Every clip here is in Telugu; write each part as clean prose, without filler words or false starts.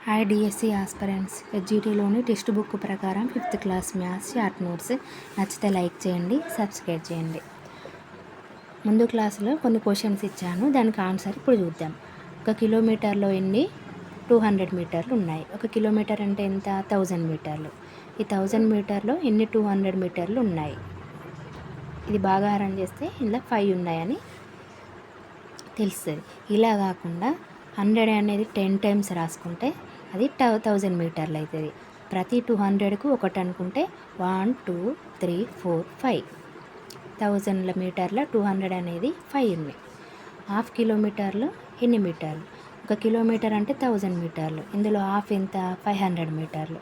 హాయ్ డిఎస్సి ఆస్పరెంట్స్, ఎస్జిటిలోని టెక్స్ట్ బుక్ ప్రకారం 5th class maths short notes నచ్చితే లైక్ చేయండి, సబ్స్క్రైబ్ చేయండి. ముందు క్లాసులో కొన్ని క్వశ్చన్స్ ఇచ్చాను, దానికి ఆన్సర్ ఇప్పుడు చూద్దాం. 1 కిలోమీటర్లో ఎన్ని 200 మీటర్లు ఉన్నాయి? 1 కిలోమీటర్ అంటే ఎంత? 1000 మీటర్లు. ఈ 1000 మీటర్లో ఎన్ని 200 మీటర్లు ఉన్నాయి? ఇది భాగాహారం చేస్తే ఇలా 5 ఉన్నాయని తెలుస్తుంది. ఇలా కాకుండా 100 అనేది 10 టైమ్స్ రాసుకుంటే అది 1000 మీటర్లు అవుతుంది. ప్రతి 200కు ఒకటి అనుకుంటే 1 2 3 4 5 1000 మీటర్ల 200 అనేది 5 ఉన్నాయి. హాఫ్ కిలోమీటర్లు ఎన్ని మీటర్లు? 1 కిలోమీటర్ అంటే 1000 మీటర్లు. ఇందులో హాఫ్ ఎంత? 500 మీటర్లు.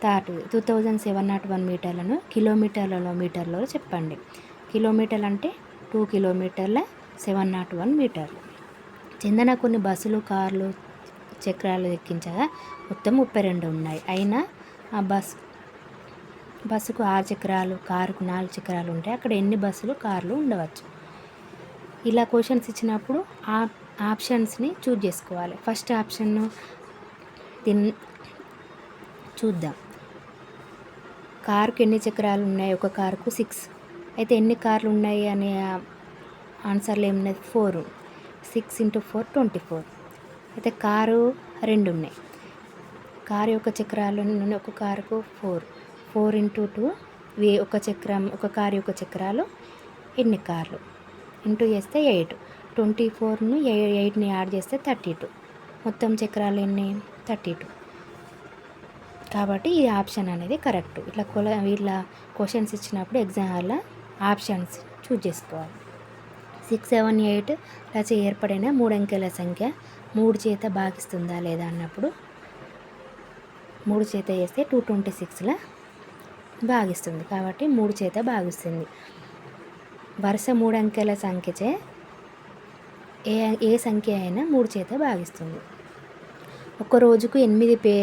2701 మీటర్లను మీటర్లలో చెప్పండి. కిలోమీటర్లు అంటే 2 కిలోమీటర్ల 701 మీటర్లు. చందన కొన్ని బస్సులు, కార్లు, చక్రాలు ఎక్కించగా మొత్తం 32 ఉన్నాయి. అయినా ఆ బస్సుకు 6 చక్రాలు, కారుకు 4 చక్రాలు ఉంటాయి. అక్కడ ఎన్ని బస్సులు, కార్లు ఉండవచ్చు? ఇలా క్వశ్చన్స్ ఇచ్చినప్పుడు ఆ ఆప్షన్స్ని చూజ్ చేసుకోవాలి. ఫస్ట్ ఆప్షన్ చూద్దాం. కారుకు ఎన్ని చక్రాలు ఉన్నాయి? ఒక కారుకు 6. అయితే ఎన్ని కార్లు ఉన్నాయి అనే ఆన్సర్లో ఏమున్నది? 4. 6 × 4 24. అయితే కారు 2 ఉన్నాయి. కారు యొక్క చక్రాలు ఒక కారుకు 4. 4 × 2 ఒక కారు యొక్క చక్రాలు ఎన్ని కార్లు ఇంటూ చేస్తే 8. 24ను 8ని యాడ్ చేస్తే 32. మొత్తం చక్రాలు ఎన్ని? 32. కాబట్టి ఈ ఆప్షన్ అనేది కరెక్ట్. వీళ్ళ క్వశ్చన్స్ ఇచ్చినప్పుడు ఎగ్జామ్ వల్ల ఆప్షన్స్ చూజ్ చేసుకోవాలి. 6 7 8 ఇలా ఏర్పడిన 3 అంకెల సంఖ్య 3 చేత భాగిస్తుందా లేదా అన్నప్పుడు 3 చేత చేస్తే 226లా భాగిస్తుంది. కాబట్టి 3 చేత భాగిస్తుంది. వరుస 3 అంకెల సంఖ్యచే ఏ సంఖ్య అయినా 3 చేత భాగిస్తుంది. ఒక రోజుకు 8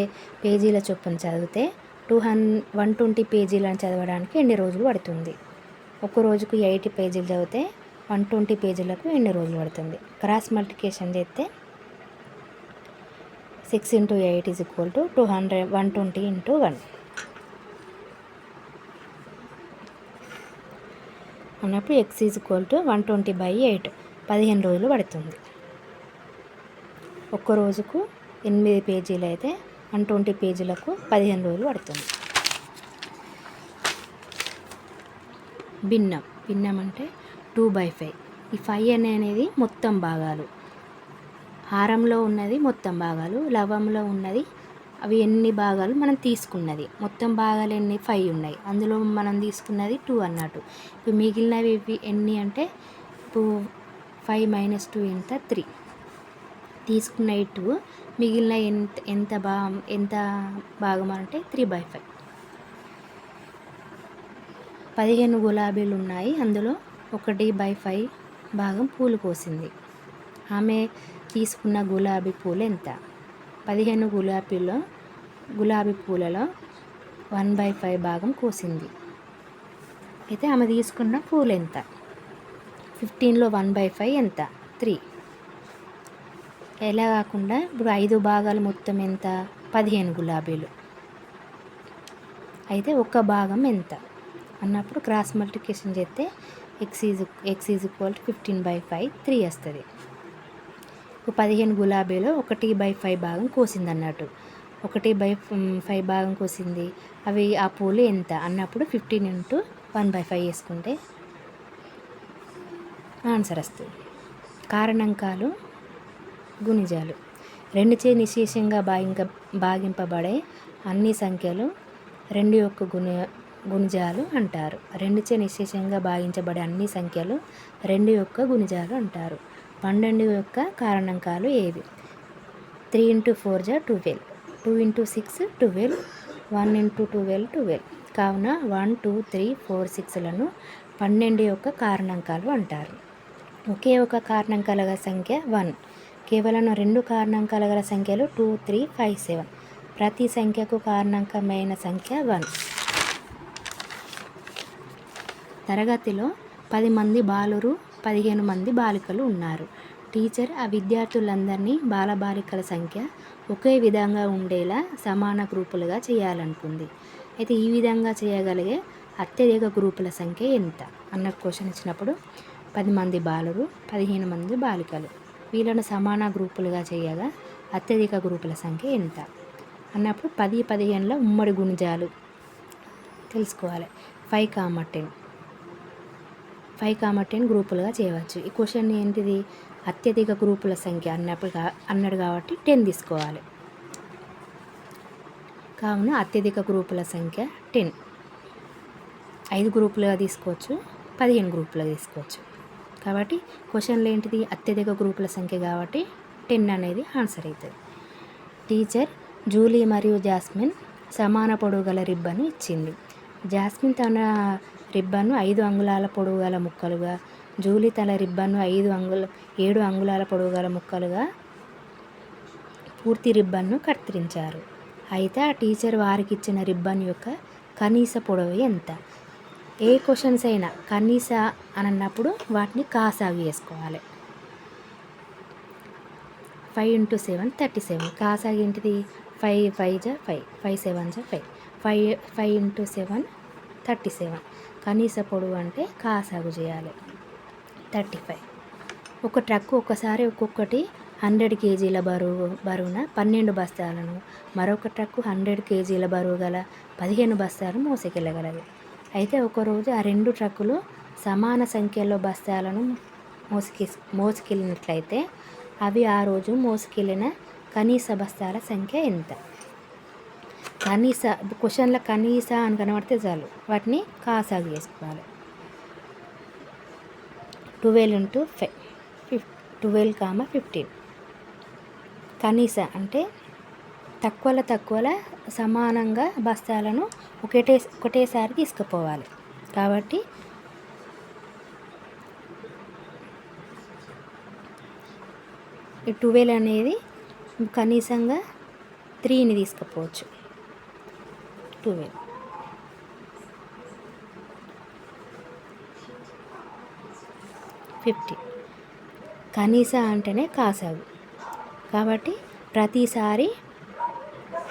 పేజీల చొప్పున చదివితే 120 పేజీలను చదవడానికి ఎన్ని రోజులు పడుతుంది? ఒక రోజుకు 80 పేజీలు చదివితే 120 పేజీలకు ఎన్ని రోజులు పడుతుంది? క్రాస్ మల్టిప్లికేషన్ చేస్తే 6 × 8 = 120 × 1 అన్నప్పుడు x = 120/8 15 రోజులు పడుతుంది. ఒక్క రోజుకు 8 పేజీలు అయితే 120 పేజీలకు 15 రోజులు పడుతుంది. భిన్నం అంటే 2/5. ఈ 5 అనేది మొత్తం భాగాలు. హారంలో ఉన్నది మొత్తం భాగాలు, లవంలో ఉన్నది అవి ఎన్ని భాగాలు మనం తీసుకున్నది. మొత్తం భాగాలు ఎన్ని? 5 ఉన్నాయి. అందులో మనం తీసుకున్నది 2 అన్నట్టు. ఇప్పుడు మిగిలినవి ఎన్ని అంటే 5 - 2 ఎంత? 3. తీసుకున్న 2 మిగిలిన ఎంత భాగం అంటే 3/5. 15 గులాబీలు ఉన్నాయి. అందులో 1/5 భాగం పూలు కోసింది. ఆమె తీసుకున్న గులాబీ పూలు ఎంత? 15 గులాబీ పూలలో 1/5 భాగం కోసింది. అయితే ఆమె తీసుకున్న పూలు ఎంత? 15లో 1/5 ఎంత? 3. ఎలా కాకుండా ఇప్పుడు 5 భాగాలు మొత్తం ఎంత? 15 గులాబీలు. అయితే ఒక భాగం ఎంత అన్నప్పుడు క్రాస్ మల్టిప్లికేషన్ చేస్తే x = 15/5 3 వస్తుంది. ఇప్పుడు 15 గులాబీలో 1/5 భాగం కోసింది అన్నట్టు. 1/5 భాగం కోసింది. ఆ పూలు ఎంత అన్నప్పుడు 15 × 1/5 వేసుకుంటే ఆన్సర్ వస్తుంది. కారణాంకాలు, గుణిజాలు. 2చే నిశేషంగా భాగింపబడే అన్ని సంఖ్యలు 2 యొక్క గుణిజాలు అంటారు. 2చే నిశేషంగా భాగించబడే అన్ని సంఖ్యలు 2 యొక్క గుణిజాలు అంటారు. 12 యొక్క కారణాంకాలు ఏవి? 3 × 4 = 12. 2 × 6 12. 1 × 12 12. కావున 1 2 3 4 6లను 12 యొక్క కారణాంకాలు అంటారు. ఒకే ఒక కారణాంకాల గల సంఖ్య 1. కేవలం 2 కారణాంకాల గల సంఖ్యలు 2 3 5 7. ప్రతి సంఖ్యకు కారణాంకమైన సంఖ్య 1. తరగతిలో 10 మంది బాలురు, 15 మంది బాలికలు ఉన్నారు. టీచర్ ఆ విద్యార్థులందరినీ బాలబాలికల సంఖ్య ఒకే విధంగా ఉండేలా సమాన గ్రూపులుగా చేయాలనుకుంది. అయితే ఈ విధంగా చేయగలిగే అత్యధిక గ్రూపుల సంఖ్య ఎంత అన్న క్వశ్చన్ ఇచ్చినప్పుడు 10 మంది బాలురు, 15 మంది బాలికలు వీళ్ళను సమాన గ్రూపులుగా చేయగా అత్యధిక గ్రూపుల సంఖ్య ఎంత అన్నప్పుడు 10, 15ల ఉమ్మడి గుణిజాలు తెలుసుకోవాలి. 5, 10 గ్రూపులుగా చేయవచ్చు. ఈ క్వశ్చన్ ఏంటిది? అత్యధిక గ్రూపుల సంఖ్య అన్నాడు కాబట్టి 10 తీసుకోవాలి. కావున అత్యధిక గ్రూపుల సంఖ్య 10. 5 గ్రూపులుగా తీసుకోవచ్చు, 15 గ్రూపులుగా తీసుకోవచ్చు. కాబట్టి క్వశ్చన్లో ఏంటిది? అత్యధిక గ్రూపుల సంఖ్య కాబట్టి 10 అనేది ఆన్సర్ అవుతుంది. టీచర్ జూలీ మరియు జాస్మిన్ సమాన పొడవు గల రిబ్బను ఇచ్చింది. జాస్మిన్ తన రిబ్బన్ను 5 అంగుళాల పొడవు గల ముక్కలుగా, జూలీ తన రిబ్బన్ను 7 అంగుళాల పొడవు గల ముక్కలుగా పూర్తి రిబ్బన్ను కత్తిరించారు. అయితే ఆ టీచర్ వారికి ఇచ్చిన రిబ్బన్ యొక్క కనీస పొడవు ఎంత? ఏ క్వశ్చన్స్ అయినా కనీస అని అన్నప్పుడు వాటిని కాసాగు చేసుకోవాలి. 5 × 7 37. కాసాగు ఏంటిది? 5 × 5 = 5, 5 × 7 = 5. 5 × 7 37. కనీస పొడవు అంటే కాసాగు చేయాలి. 35. ఒక ట్రక్కు ఒక్కసారి ఒక్కొక్కటి 100 కేజీల బరువున 12 బస్తాలను, మరొక ట్రక్కు 100 కేజీల బరువు గల 15 బస్తాలను మోసుకెళ్ళగలదు. అయితే ఒకరోజు ఆ 2 ట్రక్కులు సమాన సంఖ్యలో బస్తాలను మోసుకెళ్ళినట్లయితే అవి ఆ రోజు మోసుకెళ్ళిన కనీస బస్తాల సంఖ్య ఎంత? కనీస క్వశ్చన్ల కనీస అని కనబడితే చాలు, వాటిని కాసాగు చేసుకోవాలి. 12 × 5 12, 15. కనీస అంటే తక్కువల సమానంగా బస్తాలను ఒకటేసారి తీసుకుపోవాలి. కాబట్టి ఈ 12 అనేది కనీసంగా 3ని తీసుకుపోవచ్చు. 12. 15. కనీస అంటేనే కాసాగు. కాబట్టి ప్రతిసారి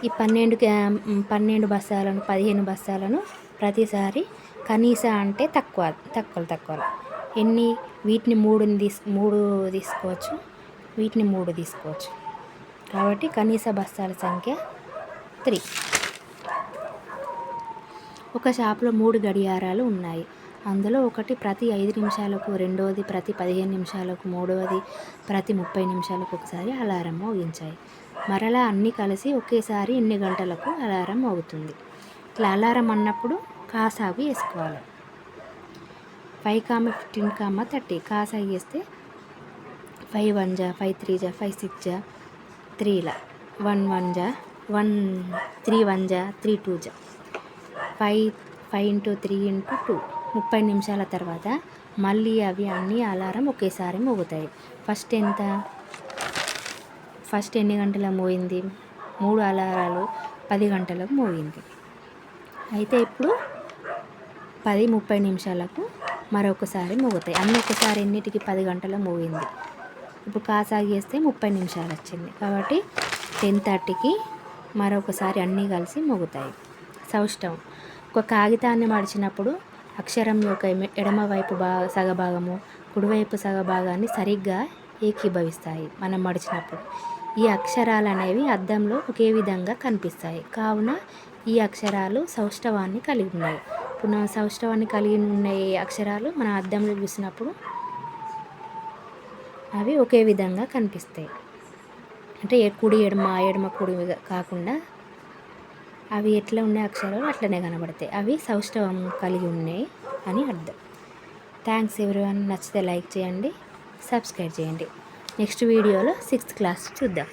ఈ 12 బస్తాలను 15 బస్తాలను ప్రతిసారి కనీస అంటే తక్కువ ఎన్ని? వీటిని 3 తీసుకోవచ్చు, వీటిని 3 తీసుకోవచ్చు. కాబట్టి కనీస బస్తాల సంఖ్య 3. ఒక షాపులో 3 గడియారాలు ఉన్నాయి. అందులో ఒకటి ప్రతి 5 నిమిషాలకు, రెండవది ప్రతి 15 నిమిషాలకు, మూడవది ప్రతి 30 నిమిషాలకు ఒకసారి అలారం మోగించాయి. మరలా అన్నీ కలిసి ఒకేసారి ఎన్ని గంటలకు అలారం మోగుతుంది? ఇట్లా అలారం అన్నప్పుడు కాసాగు వేసుకోవాలి. 5, 15, 30. కాసాగు వేస్తే 5 × 1 = 5 × 3 = 5 × 6 = 3 1 1 = 1 3 1 = 3 2 = 5 × 3 × 2. 30 నిమిషాల తర్వాత మళ్ళీ అవి అన్ని అలారం ఒకేసారి మోగుతాయి. ఫస్ట్ ఎన్ని గంటలకు మోగింది? 3 అలారాలు 10 గంటలకు మోగింది. అయితే ఇప్పుడు 10 30 నిమిషాలకు మరొకసారి మోగుతాయి. అన్నీ ఒకసారి ఎన్నిటికి 10 గంటలకు మోగింది. ఇప్పుడు కాసాగు చేస్తే 30 నిమిషాలు వచ్చింది. కాబట్టి 10:30కి మరొకసారి అన్నీ కలిసి మోగుతాయి. సౌష్టవం. ఒక కాగితాన్ని మడిచినప్పుడు అక్షరం యొక్క ఎడమవైపు సగభాగము, కుడివైపు సగభాగాన్ని సరిగ్గా ఏకీభవిస్తాయి. మనం మడిచినప్పుడు ఈ అక్షరాలు అనేవి అద్దంలో ఒకే విధంగా కనిపిస్తాయి. కావున ఈ అక్షరాలు సౌష్టవాన్ని కలిగి ఉన్నాయి. ఇప్పుడు మనం సౌష్టవాన్ని కలిగి ఉన్న అక్షరాలు మన అద్దంలో చూసినప్పుడు అవి ఒకే విధంగా కనిపిస్తాయి. అంటే కుడి ఎడమ కుడి కాకుండా అవి ఎట్లా ఉన్నాయి అక్షరాలు అట్లనే కనబడతాయి. అవి సౌష్టవం కలిగి ఉన్నాయి అని అర్థం. Thanks everyone. నచ్చితే లైక్ చేయండి, సబ్స్క్రైబ్ చేయండి. నెక్స్ట్ వీడియోలో 6th క్లాస్ చూద్దాం.